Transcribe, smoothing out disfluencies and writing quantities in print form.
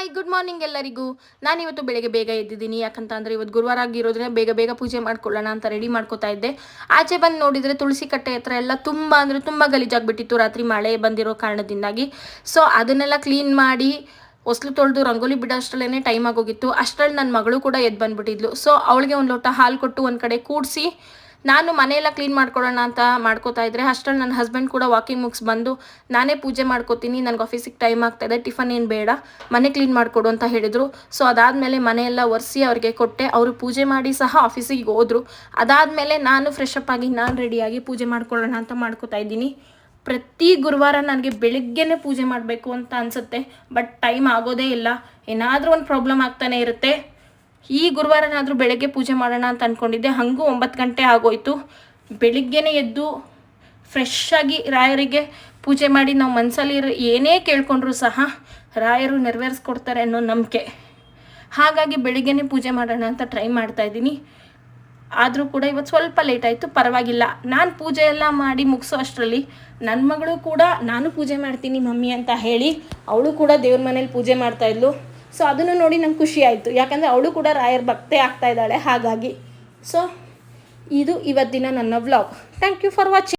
Hi good morning ಎಲ್ಲರಿಗೂ. ನಾನಿವತ್ತು ಬೆಳಗ್ಗೆ ಬೇಗ ಎದ್ದಿದ್ದೀನಿ. ಯಾಕಂತಂದರೆ ಇವತ್ತು ಗುರುವಾರ ಆಗಿರೋದ್ರೆ ಬೇಗ ಬೇಗ ಪೂಜೆ ಮಾಡ್ಕೊಳ್ಳೋಣ ಅಂತ ರೆಡಿ ಮಾಡ್ಕೋತಾ ಇದ್ದೆ. ಆಚೆ ಬಂದು ನೋಡಿದರೆ ತುಳಸಿ ಕಟ್ಟೆ ಹತ್ರ ಎಲ್ಲ ತುಂಬ ಅಂದರೆ ತುಂಬ ಗಲೀಜಾಗಿಬಿಟ್ಟಿತ್ತು ರಾತ್ರಿ ಮಳೆ ಬಂದಿರೋ ಕಾರಣದಿಂದಾಗಿ. ಸೊ ಅದನ್ನೆಲ್ಲ ಕ್ಲೀನ್ ಮಾಡಿ ಹೊಸ್ಲು ತೊಳೆದು ರಂಗೋಲಿ ಬಿಡೋ ಅಷ್ಟರಲ್ಲೇ ಟೈಮ್ ಆಗೋಗಿತ್ತು. ಅಷ್ಟರಲ್ಲಿ ನನ್ನ ಮಗಳು ಕೂಡ ಎದ್ದು ಬಂದುಬಿಟ್ಟಿದ್ಲು. ಸೊ ಅವಳಿಗೆ ಒಂದು ಲೋಟ ಹಾಲು ಕೊಟ್ಟು ಒಂದು ಕಡೆ ಕೂಡಿಸಿ ನಾನು ಮನೆಯೆಲ್ಲ ಕ್ಲೀನ್ ಮಾಡ್ಕೊಳ್ಳೋಣ ಅಂತ ಮಾಡ್ಕೋತಾ ಇದ್ದರೆ ಅಷ್ಟರಲ್ಲಿ ನನ್ನ ಹಸ್ಬೆಂಡ್ ಕೂಡ ವಾಕಿಂಗ್ ಮುಗಿಸ್ ಬಂದು ನಾನೇ ಪೂಜೆ ಮಾಡ್ಕೋತೀನಿ, ನನಗೆ ಆಫೀಸಿಗೆ ಟೈಮ್ ಆಗ್ತಾಯಿದೆ, ಟಿಫನ್ ಏನು ಬೇಡ, ಮನೆ ಕ್ಲೀನ್ ಮಾಡಿಕೊಡು ಅಂತ ಹೇಳಿದರು. ಸೊ ಅದಾದಮೇಲೆ ಮನೆಯೆಲ್ಲ ಒರೆಸಿ ಅವ್ರಿಗೆ ಕೊಟ್ಟೆ. ಅವರು ಪೂಜೆ ಮಾಡಿ ಸಹ ಆಫೀಸಿಗೆ ಹೋದರು. ಅದಾದಮೇಲೆ ನಾನು ಫ್ರೆಶ್ ಅಪ್ ಆಗಿ ನಾನು ರೆಡಿಯಾಗಿ ಪೂಜೆ ಮಾಡ್ಕೊಳ್ಳೋಣ ಅಂತ ಮಾಡ್ಕೋತಾ ಇದ್ದೀನಿ. ಪ್ರತಿ ಗುರುವಾರ ನನಗೆ ಬೆಳಿಗ್ಗೆನೇ ಪೂಜೆ ಮಾಡಬೇಕು ಅಂತ ಅನಿಸುತ್ತೆ, ಬಟ್ ಟೈಮ್ ಆಗೋದೇ ಇಲ್ಲ. ಏನಾದರೂ ಒಂದು ಪ್ರಾಬ್ಲಮ್ ಆಗ್ತಾನೆ ಇರುತ್ತೆ. ಈ ಗುರುವಾರನಾದರೂ ಬೆಳಗ್ಗೆ ಪೂಜೆ ಮಾಡೋಣ ಅಂತ ಅಂದ್ಕೊಂಡಿದ್ದೆ. ಹಾಗೂ 9 ಗಂಟೆ ಆಗೋಯ್ತು. ಬೆಳಿಗ್ಗೆನೇ ಎದ್ದು ಫ್ರೆಶ್ ಆಗಿ ರಾಯರಿಗೆ ಪೂಜೆ ಮಾಡಿ ನಾವು ಮನಸ್ಸಲ್ಲಿ ಏನೇ ಕೇಳ್ಕೊಂಡ್ರೂ ಸಹ ರಾಯರು ನೆರವೇರಿಸ್ಕೊಡ್ತಾರೆ ಅನ್ನೋ ನಂಬಿಕೆ. ಹಾಗಾಗಿ ಬೆಳಿಗ್ಗೆನೇ ಪೂಜೆ ಮಾಡೋಣ ಅಂತ ಟ್ರೈ ಮಾಡ್ತಾಯಿದ್ದೀನಿ. ಆದರೂ ಕೂಡ ಇವತ್ತು ಸ್ವಲ್ಪ ಲೇಟ್ ಆಯಿತು, ಪರವಾಗಿಲ್ಲ. ನಾನು ಪೂಜೆ ಎಲ್ಲ ಮಾಡಿ ಮುಗಿಸೋ ಅಷ್ಟರಲ್ಲಿ ನನ್ನ ಮಗಳು ಕೂಡ ನಾನು ಪೂಜೆ ಮಾಡ್ತೀನಿ ಮಮ್ಮಿ ಅಂತ ಹೇಳಿ ಅವಳು ಕೂಡ ದೇವ್ರ ಮನೇಲಿ ಪೂಜೆ ಮಾಡ್ತಾಯಿದ್ಲು. ಸೊ ಅದನ್ನು ನೋಡಿ ನಂಗೆ ಖುಷಿ ಆಯಿತು, ಯಾಕಂದರೆ ಅವಳು ಕೂಡ ರಾಯರ ಭಕ್ತೆ ಆಗ್ತಾ ಇದ್ದಾಳೆ. ಹಾಗಾಗಿ ಸೊ ಇದು ಇವತ್ತಿನ ನನ್ನ vlog. Thank you for watching.